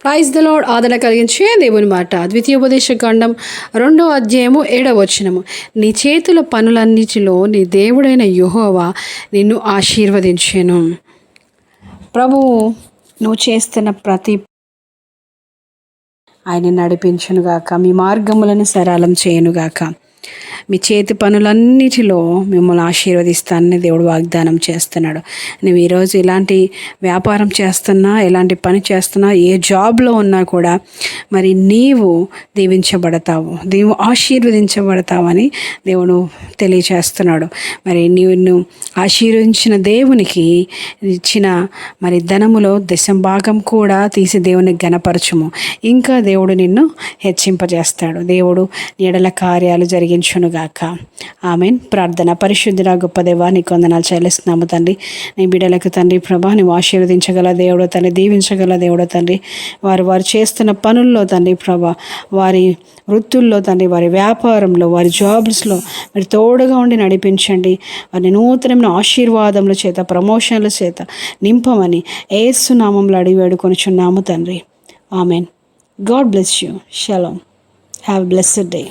Praise the lord. ఆదరణ కలిగించే దేవుని మాట. ద్వితీయోపదేశ కాండం 2వ అధ్యాయము 7వ వచనము. నీ చేతుల పనులన్నిటిలో నీ దేవుడైన యెహోవా నిన్ను ఆశీర్వదించెను. ప్రభువు నువ్వు చేస్తున్న ప్రతి ఆయన నడిపించునుగాక, మీ మార్గములను సరళం చేయనుగాక. మీ చేతి పనులన్నిటిలో మిమ్మల్ని ఆశీర్వదిస్తానని దేవుడు వాగ్దానం చేస్తున్నాడు. నువ్వు ఈరోజు ఎలాంటి వ్యాపారం చేస్తున్నా, ఎలాంటి పని చేస్తున్నా, ఏ జాబ్లో ఉన్నా కూడా మరి నీవు దీవించబడతావు, నీవు ఆశీర్వదించబడతావని దేవుడు తెలియచేస్తున్నాడు. మరి నీవు ఆశీర్వదించిన దేవునికి ఇచ్చిన మరి ధనములో దశంభాగం కూడా తీసి దేవునికి ఘనపరచుము. ఇంకా దేవుడు నిన్ను హెచ్చింపజేస్తాడు. దేవుడు నీడల కార్యాలు జరిగించునుగాక. ఆమెన్. ప్రార్థన. పరిశుద్ధుడా గొప్ప దేవా, నీకు వందనాలు చెల్లిస్తున్నాము తండ్రి. నీ బిడ్డలకు తండ్రి ప్రభా నువ్వు ఆశీర్వదించగల దేవుడు తండ్రి, దీవించగల దేవుడు తండ్రి. వారు చేస్తున్న పనుల్లో తండ్రి ప్రభా, వారి వృత్తుల్లో తండ్రి, వారి వ్యాపారంలో, వారి జాబ్స్లో మీరు తోడుగా ఉండి నడిపించండి. వారిని నూతనమైన ఆశీర్వాదముల చేత, ప్రమోషన్ల చేత నింపమని యేసు నామములో అడిగి వేడుకొనుచున్నాము తండ్రి. Amen. God bless you. Shalom. Have a blessed day.